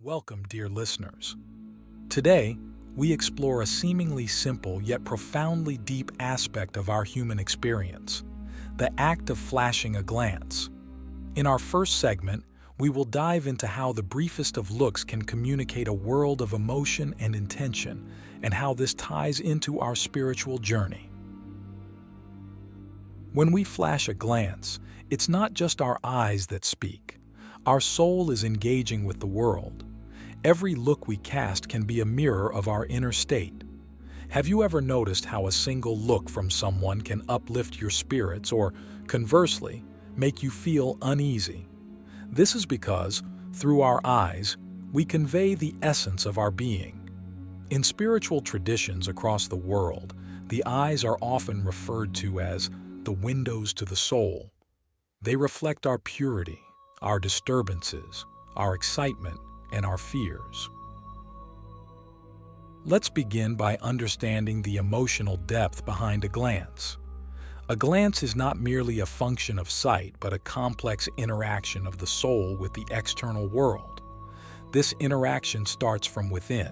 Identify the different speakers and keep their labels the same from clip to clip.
Speaker 1: Welcome, dear listeners. Today, we explore a seemingly simple yet profoundly deep aspect of our human experience, the act of flashing a glance. In our first segment, we will dive into how the briefest of looks can communicate a world of emotion and intention, and how this ties into our spiritual journey. When we flash a glance, it's not just our eyes that speak. Our soul is engaging with the world. Every look we cast can be a mirror of our inner state. Have you ever noticed how a single look from someone can uplift your spirits or, conversely, make you feel uneasy? This is because, through our eyes, we convey the essence of our being. In spiritual traditions across the world, the eyes are often referred to as the windows to the soul. They reflect our purity, our disturbances, our excitement, and our fears. Let's begin by understanding the emotional depth behind a glance. A glance is not merely a function of sight, but a complex interaction of the soul with the external world. This interaction starts from within.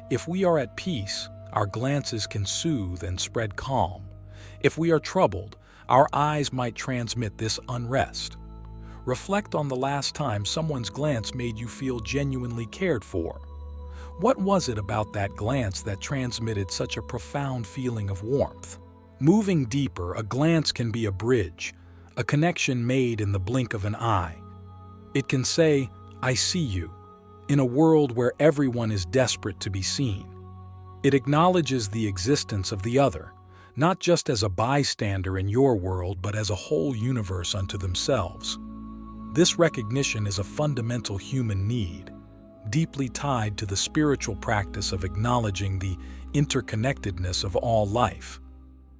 Speaker 1: If we are at peace, our glances can soothe and spread calm. If we are troubled, our eyes might transmit this unrest. Reflect on the last time someone's glance made you feel genuinely cared for. What was it about that glance that transmitted such a profound feeling of warmth? Moving deeper, a glance can be a bridge, a connection made in the blink of an eye. It can say, "I see you," in a world where everyone is desperate to be seen. It acknowledges the existence of the other, not just as a bystander in your world, but as a whole universe unto themselves. This recognition is a fundamental human need, deeply tied to the spiritual practice of acknowledging the interconnectedness of all life.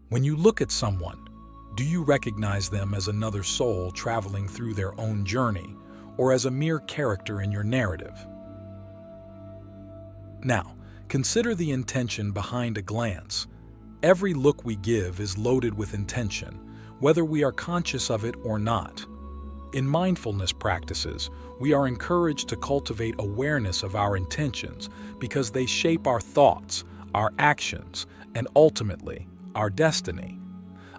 Speaker 1: When you look at someone, do you recognize them as another soul traveling through their own journey, or as a mere character in your narrative? Now, consider the intention behind a glance. Every look we give is loaded with intention, whether we are conscious of it or not. In mindfulness practices, we are encouraged to cultivate awareness of our intentions because they shape our thoughts, our actions, and ultimately, our destiny.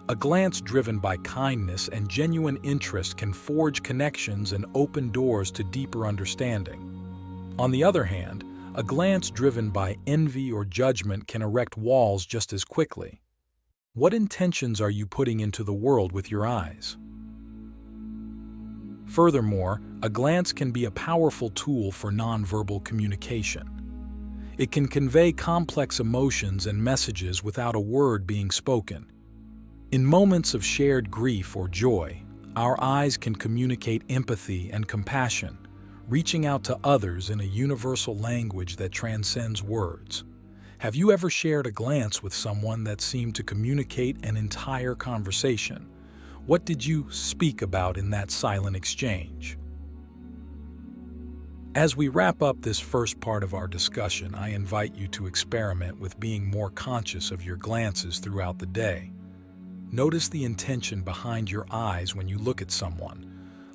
Speaker 1: A glance driven by kindness and genuine interest can forge connections and open doors to deeper understanding. On the other hand, a glance driven by envy or judgment can erect walls just as quickly. What intentions are you putting into the world with your eyes? Furthermore, a glance can be a powerful tool for nonverbal communication. It can convey complex emotions and messages without a word being spoken. In moments of shared grief or joy, our eyes can communicate empathy and compassion, reaching out to others in a universal language that transcends words. Have you ever shared a glance with someone that seemed to communicate an entire conversation? What did you speak about in that silent exchange? As we wrap up this first part of our discussion, I invite you to experiment with being more conscious of your glances throughout the day. Notice the intention behind your eyes when you look at someone.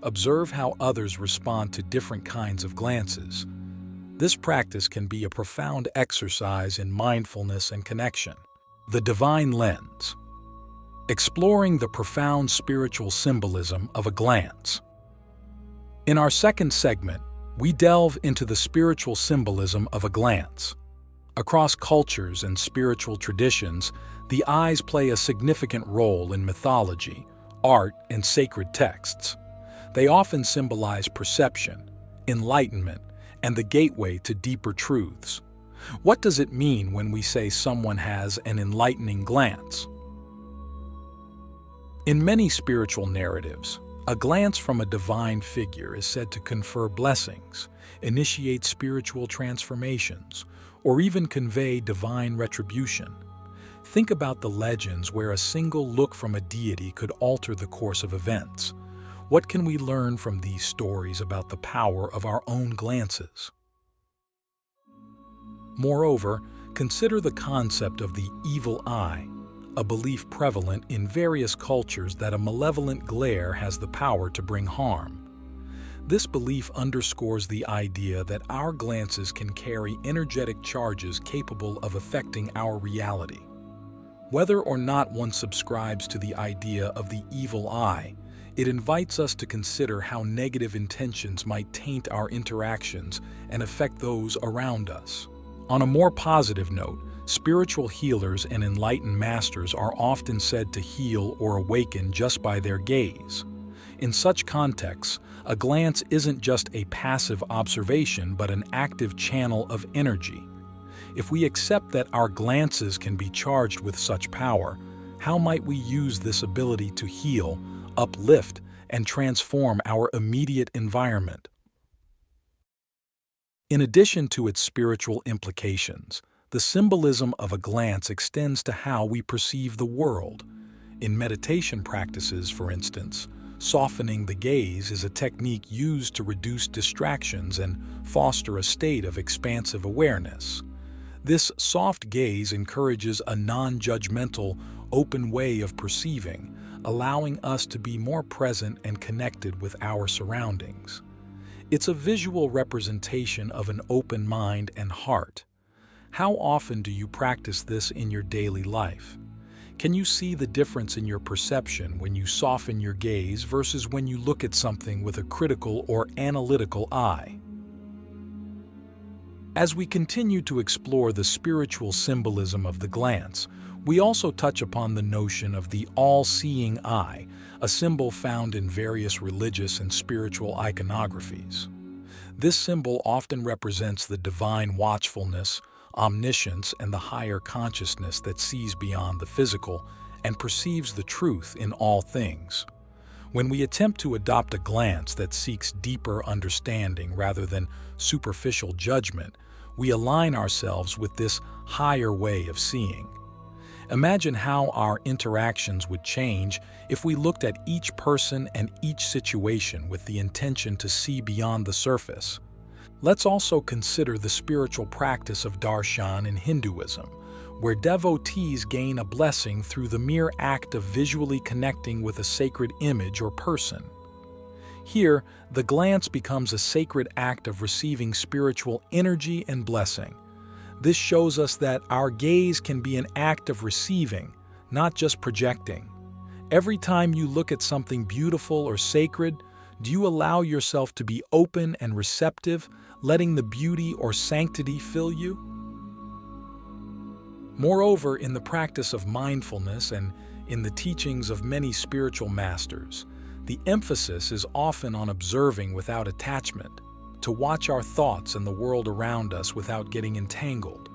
Speaker 1: Observe how others respond to different kinds of glances. This practice can be a profound exercise in mindfulness and connection. The divine lens. Exploring the profound spiritual symbolism of a glance. In our second segment, we delve into the spiritual symbolism of a glance. Across cultures and spiritual traditions, the eyes play a significant role in mythology, art, and sacred texts. They often symbolize perception, enlightenment, and the gateway to deeper truths. What does it mean when we say someone has an enlightening glance? In many spiritual narratives, a glance from a divine figure is said to confer blessings, initiate spiritual transformations, or even convey divine retribution. Think about the legends where a single look from a deity could alter the course of events. What can we learn from these stories about the power of our own glances? Moreover, consider the concept of the evil eye, a belief prevalent in various cultures that a malevolent glare has the power to bring harm. This belief underscores the idea that our glances can carry energetic charges capable of affecting our reality. Whether or not one subscribes to the idea of the evil eye, it invites us to consider how negative intentions might taint our interactions and affect those around us. On a more positive note, spiritual healers and enlightened masters are often said to heal or awaken just by their gaze. In such contexts, a glance isn't just a passive observation but an active channel of energy. If we accept that our glances can be charged with such power, how might we use this ability to heal, uplift, and transform our immediate environment? In addition to its spiritual implications, the symbolism of a glance extends to how we perceive the world. In meditation practices, for instance, softening the gaze is a technique used to reduce distractions and foster a state of expansive awareness. This soft gaze encourages a non-judgmental, open way of perceiving, allowing us to be more present and connected with our surroundings. It's a visual representation of an open mind and heart. How often do you practice this in your daily life? Can you see the difference in your perception when you soften your gaze versus when you look at something with a critical or analytical eye? As we continue to explore the spiritual symbolism of the glance, we also touch upon the notion of the all-seeing eye, a symbol found in various religious and spiritual iconographies. This symbol often represents the divine watchfulness, omniscience, and the higher consciousness that sees beyond the physical and perceives the truth in all things. When we attempt to adopt a glance that seeks deeper understanding rather than superficial judgment, we align ourselves with this higher way of seeing. Imagine how our interactions would change if we looked at each person and each situation with the intention to see beyond the surface. Let's also consider the spiritual practice of darshan in Hinduism, where devotees gain a blessing through the mere act of visually connecting with a sacred image or person. Here, the glance becomes a sacred act of receiving spiritual energy and blessing. This shows us that our gaze can be an act of receiving, not just projecting. Every time you look at something beautiful or sacred, do you allow yourself to be open and receptive, letting the beauty or sanctity fill you? Moreover, in the practice of mindfulness and in the teachings of many spiritual masters, the emphasis is often on observing without attachment, to watch our thoughts and the world around us without getting entangled.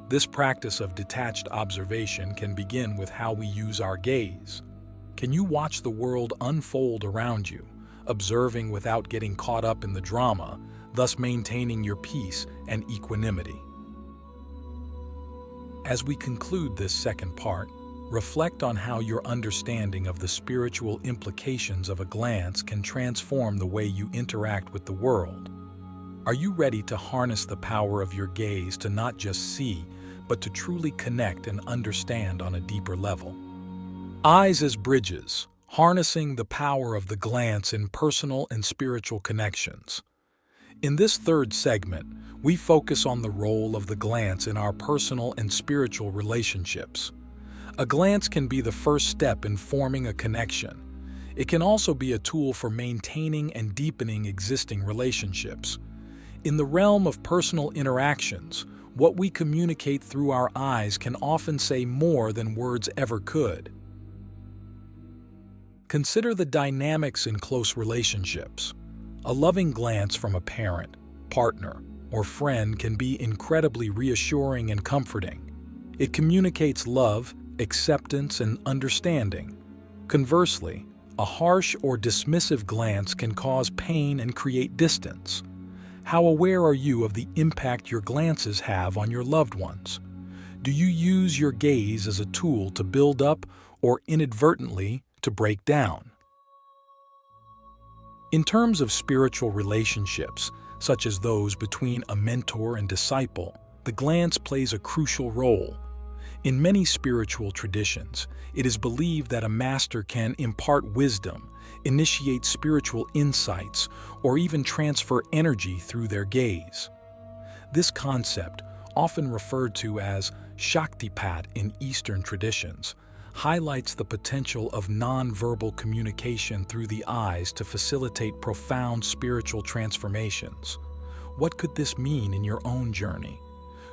Speaker 1: This practice of detached observation can begin with how we use our gaze. Can you watch the world unfold around you, observing without getting caught up in the drama, thus maintaining your peace and equanimity? As we conclude this second part, reflect on how your understanding of the spiritual implications of a glance can transform the way you interact with the world. Are you ready to harness the power of your gaze to not just see, but to truly connect and understand on a deeper level? Eyes as bridges, harnessing the power of the glance in personal and spiritual connections. In this third segment, we focus on the role of the glance in our personal and spiritual relationships. A glance can be the first step in forming a connection. It can also be a tool for maintaining and deepening existing relationships. In the realm of personal interactions, what we communicate through our eyes can often say more than words ever could. Consider the dynamics in close relationships. A loving glance from a parent, partner, or friend can be incredibly reassuring and comforting. It communicates love, acceptance, and understanding. Conversely, a harsh or dismissive glance can cause pain and create distance. How aware are you of the impact your glances have on your loved ones? Do you use your gaze as a tool to build up or inadvertently to break down? In terms of spiritual relationships, such as those between a mentor and disciple, the glance plays a crucial role. In many spiritual traditions, it is believed that a master can impart wisdom, initiate spiritual insights, or even transfer energy through their gaze. This concept, often referred to as Shaktipat in Eastern traditions, highlights the potential of non-verbal communication through the eyes to facilitate profound spiritual transformations. What could this mean in your own journey?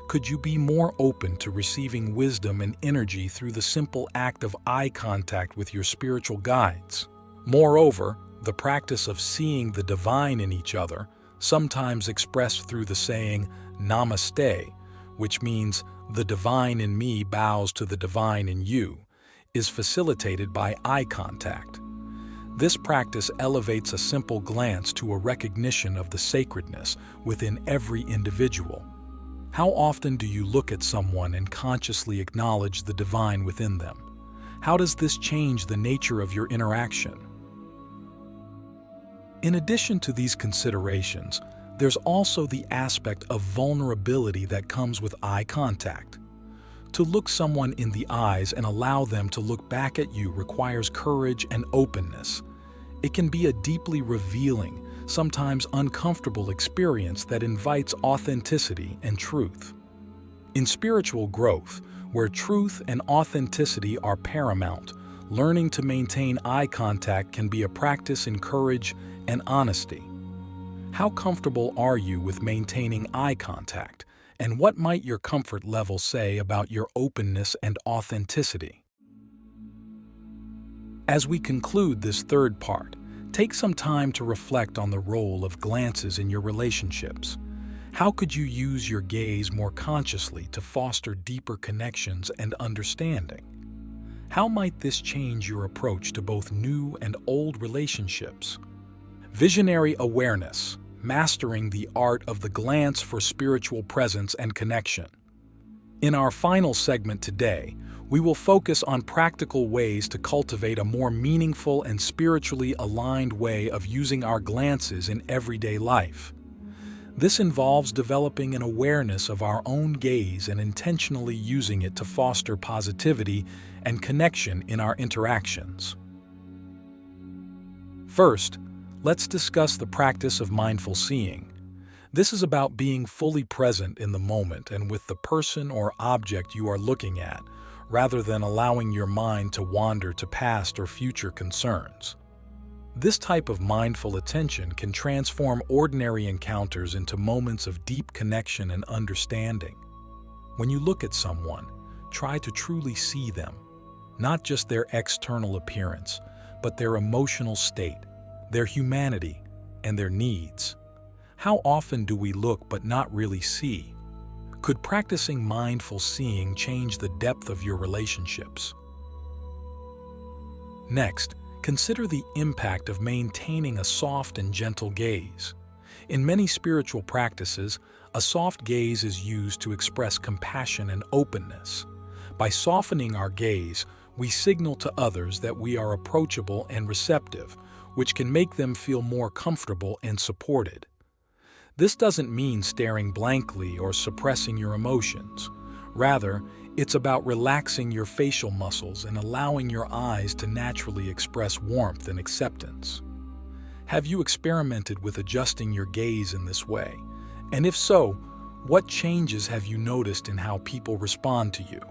Speaker 1: Could you be more open to receiving wisdom and energy through the simple act of eye contact with your spiritual guides? Moreover, the practice of seeing the divine in each other, sometimes expressed through the saying Namaste, which means the divine in me bows to the divine in you, is facilitated by eye contact. This practice elevates a simple glance to a recognition of the sacredness within every individual. How often do you look at someone and consciously acknowledge the divine within them? How does this change the nature of your interaction? In addition to these considerations, there's also the aspect of vulnerability that comes with eye contact. To look someone in the eyes and allow them to look back at you requires courage and openness. It can be a deeply revealing, sometimes uncomfortable experience that invites authenticity and truth. In spiritual growth, where truth and authenticity are paramount, learning to maintain eye contact can be a practice in courage and honesty. How comfortable are you with maintaining eye contact, and what might your comfort level say about your openness and authenticity? As we conclude this third part, take some time to reflect on the role of glances in your relationships. How could you use your gaze more consciously to foster deeper connections and understanding? How might this change your approach to both new and old relationships? Visionary awareness, mastering the art of the glance for spiritual presence and connection. In our final segment today, we will focus on practical ways to cultivate a more meaningful and spiritually aligned way of using our glances in everyday life. This involves developing an awareness of our own gaze and intentionally using it to foster positivity and connection in our interactions. First, let's discuss the practice of mindful seeing. This is about being fully present in the moment and with the person or object you are looking at, rather than allowing your mind to wander to past or future concerns. This type of mindful attention can transform ordinary encounters into moments of deep connection and understanding. When you look at someone, try to truly see them, not just their external appearance, but their emotional state, their humanity, and their needs. How often do we look but not really see? Could practicing mindful seeing change the depth of your relationships? Next, consider the impact of maintaining a soft and gentle gaze. In many spiritual practices, a soft gaze is used to express compassion and openness. By softening our gaze, we signal to others that we are approachable and receptive, which can make them feel more comfortable and supported. This doesn't mean staring blankly or suppressing your emotions. Rather, it's about relaxing your facial muscles and allowing your eyes to naturally express warmth and acceptance. Have you experimented with adjusting your gaze in this way? And if so, what changes have you noticed in how people respond to you?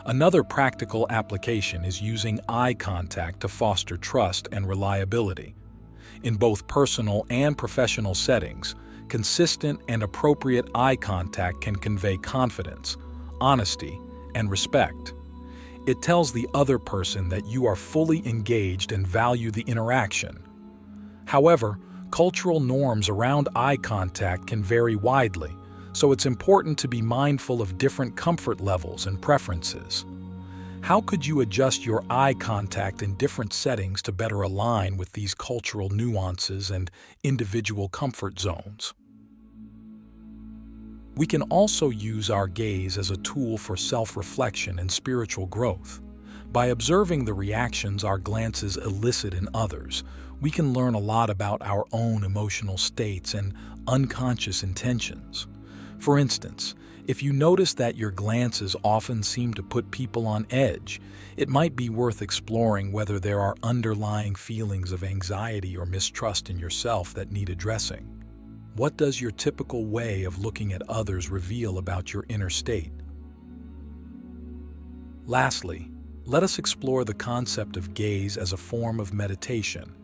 Speaker 1: Another practical application is using eye contact to foster trust and reliability. In both personal and professional settings, consistent and appropriate eye contact can convey confidence, honesty, and respect. It tells the other person that you are fully engaged and value the interaction. However, cultural norms around eye contact can vary widely, so it's important to be mindful of different comfort levels and preferences. How could you adjust your eye contact in different settings to better align with these cultural nuances and individual comfort zones? We can also use our gaze as a tool for self-reflection and spiritual growth. By observing the reactions our glances elicit in others, we can learn a lot about our own emotional states and unconscious intentions. For instance, If you notice that your glances often seem to put people on edge, it might be worth exploring whether there are underlying feelings of anxiety or mistrust in yourself that need addressing. What does your typical way of looking at others reveal about your inner state? Lastly, let us explore the concept of gaze as a form of meditation.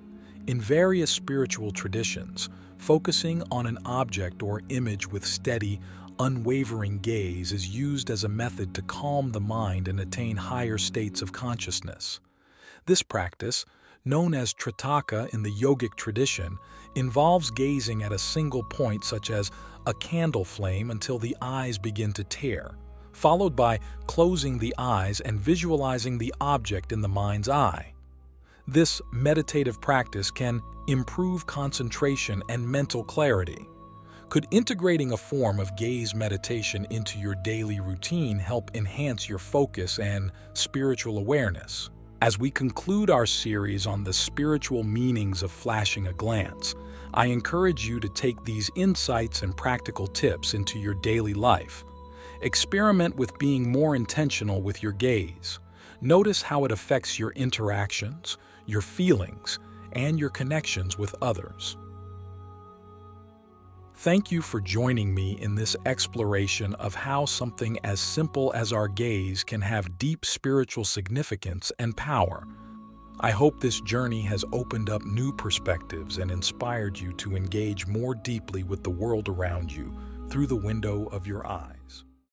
Speaker 1: In various spiritual traditions, focusing on an object or image with steady, unwavering gaze is used as a method to calm the mind and attain higher states of consciousness. This practice, known as tritaka in the yogic tradition, involves gazing at a single point such as a candle flame until the eyes begin to tear, followed by closing the eyes and visualizing the object in the mind's eye. This meditative practice can improve concentration and mental clarity. Could integrating a form of gaze meditation into your daily routine help enhance your focus and spiritual awareness? As we conclude our series on the spiritual meanings of flashing a glance, I encourage you to take these insights and practical tips into your daily life. Experiment with being more intentional with your gaze. Notice how it affects your interactions, your feelings, and your connections with others. Thank you for joining me in this exploration of how something as simple as our gaze can have deep spiritual significance and power. I hope this journey has opened up new perspectives and inspired you to engage more deeply with the world around you through the window of your eyes.